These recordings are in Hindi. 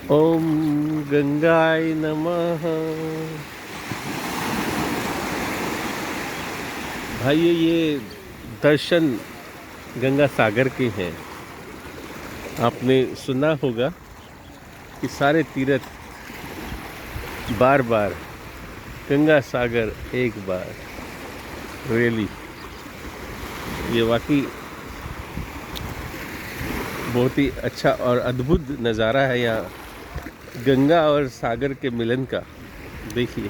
ओम गंगाय नमः। भाइयों, ये दर्शन गंगा सागर के हैं। आपने सुना होगा कि सारे तीर्थ बार बार, गंगा सागर एक बार। रियली ये वाकई बहुत ही अच्छा और अद्भुत नज़ारा है यहाँ गंगा और सागर के मिलन का। देखिए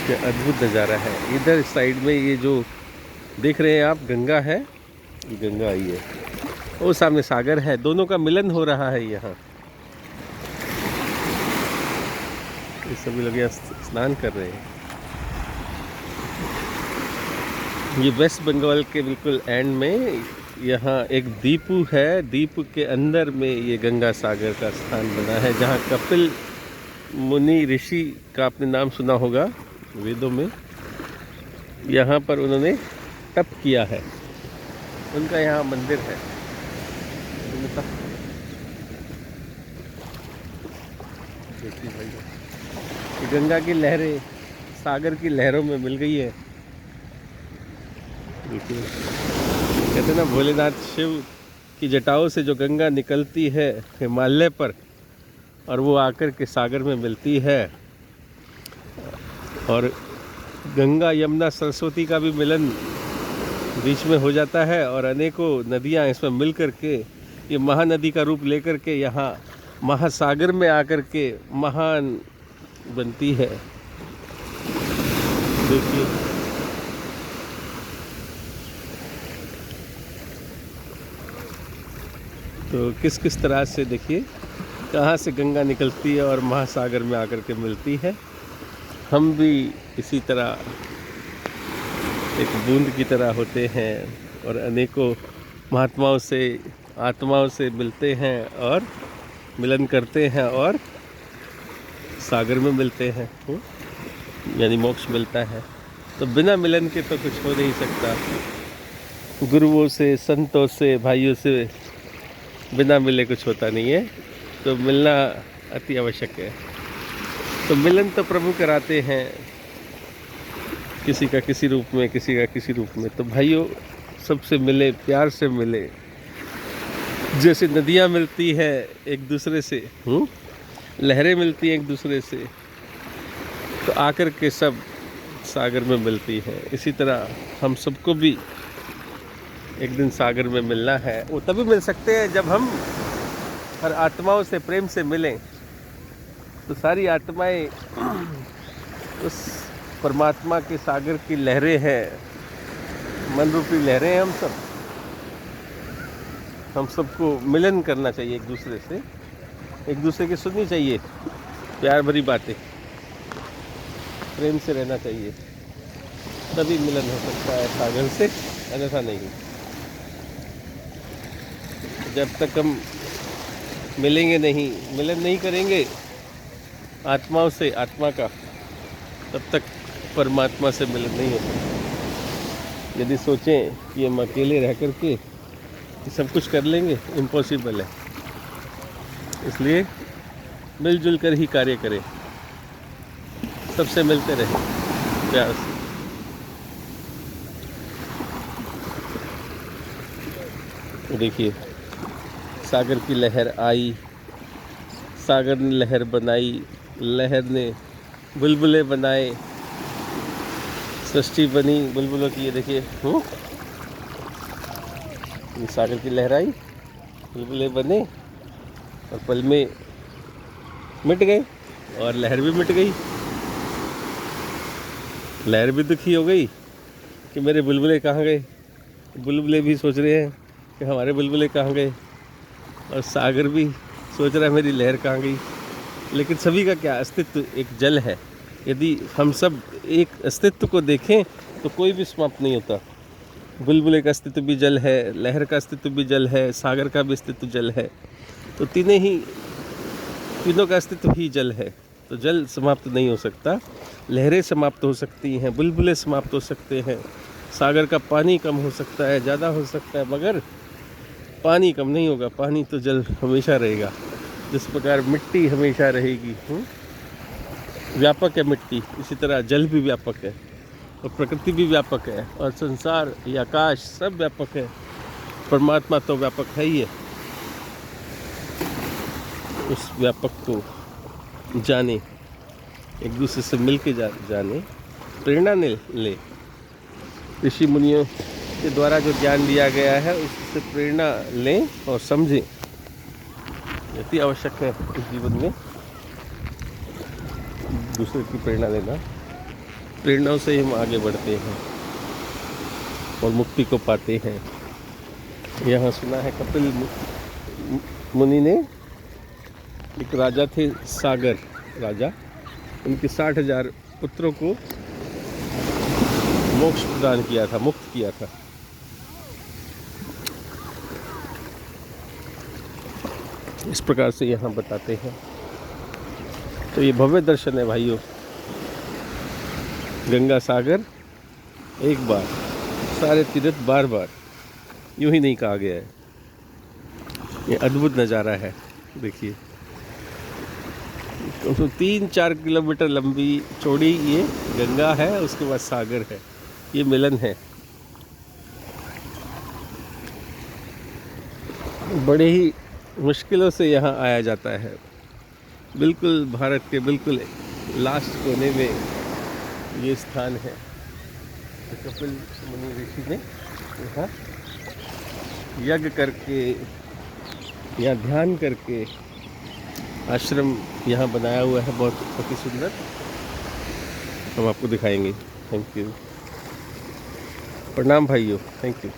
क्या अद्भुत नज़ारा है। इधर साइड में ये जो देख रहे हैं आप, गंगा है, गंगा आई है, वो सामने सागर है, दोनों का मिलन हो रहा है यहाँ। ये सभी लोग यहाँ स्नान कर रहे हैं। ये वेस्ट बंगाल के बिल्कुल एंड में यहाँ एक दीपू है। दीपू के अंदर में ये गंगा सागर का स्थान बना है, जहाँ कपिल मुनि ऋषि का आपने नाम सुना होगा वेदों में। यहाँ पर उन्होंने तप किया है, उनका यहाँ मंदिर है। देखिए भाई, ये गंगा की लहरें सागर की लहरों में मिल गई है। देखिए, कहते हैं ना, भोलेनाथ शिव की जटाओं से जो गंगा निकलती है हिमालय पर, और वो आकर के सागर में मिलती है। और गंगा यमुना सरस्वती का भी मिलन बीच में हो जाता है, और अनेकों नदियां इसमें मिल कर के ये महानदी का रूप लेकर के यहाँ महासागर में आकर के महान बनती है। देखिए, तो किस किस तरह से, देखिए कहाँ से गंगा निकलती है और महासागर में आकर के मिलती है। हम भी इसी तरह एक बूंद की तरह होते हैं और अनेकों महात्माओं से, आत्माओं से मिलते हैं और मिलन करते हैं और सागर में मिलते हैं, यानी मोक्ष मिलता है। तो बिना मिलन के तो कुछ हो नहीं सकता। गुरुओं से, संतों से, भाइयों से बिना मिले कुछ होता नहीं है। तो मिलना अति आवश्यक है। तो मिलन तो प्रभु कराते हैं, किसी का किसी रूप में, किसी का किसी रूप में। तो भाइयों, सबसे मिले, प्यार से मिले, जैसे नदियाँ मिलती है एक दूसरे से, लहरें मिलती हैं एक दूसरे से, तो आकर के सब सागर में मिलती है। इसी तरह हम सबको भी एक दिन सागर में मिलना है। वो तभी मिल सकते हैं जब हम हर आत्माओं से प्रेम से मिलें। तो सारी आत्माएं उस परमात्मा के सागर की लहरें हैं, मन रूपी लहरें हैं। हम सबको मिलन करना चाहिए एक दूसरे से, एक दूसरे की सुननी चाहिए प्यार भरी बातें, प्रेम से रहना चाहिए, तभी मिलन हो सकता है सागर से, अन्यथा नहीं। जब तक हम मिलेंगे नहीं, मिलन नहीं करेंगे आत्माओं से, आत्मा का, तब तक परमात्मा से मिलन नहीं होता। यदि सोचें कि हम अकेले रह कर के सब कुछ कर लेंगे, इम्पॉसिबल है। इसलिए मिलजुल कर ही कार्य करें, सबसे मिलते रहें प्यार से। देखिए, सागर की लहर आई, सागर ने लहर बनाई, लहर ने बुलबुले बनाए, सृष्टि बनी बुलबुलों की। ये देखिए, ये सागर की लहर आई, बुलबुले बने, और पल में मिट गए, और लहर भी मिट गई। लहर भी दुखी हो गई कि मेरे बुलबुले कहाँ गए। बुलबुले भी सोच रहे हैं कि हमारे बुलबुले कहाँ गए, और सागर भी सोच रहा है मेरी लहर कहाँ गई। लेकिन सभी का क्या अस्तित्व एक जल है। यदि हम सब एक अस्तित्व को देखें तो कोई भी समाप्त नहीं होता। बुलबुले का अस्तित्व भी जल है, लहर का अस्तित्व भी जल है, सागर का भी अस्तित्व जल है। तो तीनों का अस्तित्व ही जल है। तो जल समाप्त नहीं हो सकता। लहरें समाप्त हो सकती हैं, बुलबुले समाप्त हो सकते हैं, सागर का पानी कम हो सकता है, ज़्यादा हो सकता है, मगर पानी कम नहीं होगा। पानी तो जल हमेशा रहेगा। जिस प्रकार मिट्टी हमेशा रहेगी, व्यापक है मिट्टी, इसी तरह जल भी व्यापक है और प्रकृति भी व्यापक है और संसार, ये आकाश सब व्यापक है। परमात्मा तो व्यापक है ही है। उस व्यापक को जाने, एक दूसरे से मिल के जाने, प्रेरणा ले। ऋषि मुनियों के द्वारा जो ज्ञान दिया गया है उससे प्रेरणा लें और समझें। अति आवश्यक है इस जीवन में दूसरे की प्रेरणा लेना। प्रेरणाओं से हम आगे बढ़ते हैं और मुक्ति को पाते हैं। यहाँ सुना है कपिल मुनि ने, एक राजा थे सागर राजा, उनके 60,000 पुत्रों को मोक्ष प्रदान किया था, मुक्त किया था। इस प्रकार से यहाँ बताते हैं। तो ये भव्य दर्शन है भाइयों। गंगा सागर एक बार, सारे तीर्थ बार बार, यूं ही नहीं कहा गया है। ये अद्भुत नज़ारा है। देखिए 3-4 किलोमीटर लंबी चौड़ी ये गंगा है, उसके बाद सागर है, ये मिलन है। बड़े ही मुश्किलों से यहाँ आया जाता है। बिल्कुल भारत के बिल्कुल लास्ट कोने में ये स्थान है। तो कपिल मुनि ऋषि ने यहाँ यज्ञ करके या ध्यान करके आश्रम यहाँ बनाया हुआ है, बहुत अति सुंदर। हम आपको दिखाएंगे। Thank you. प्रणाम भाइयों, थैंक यू।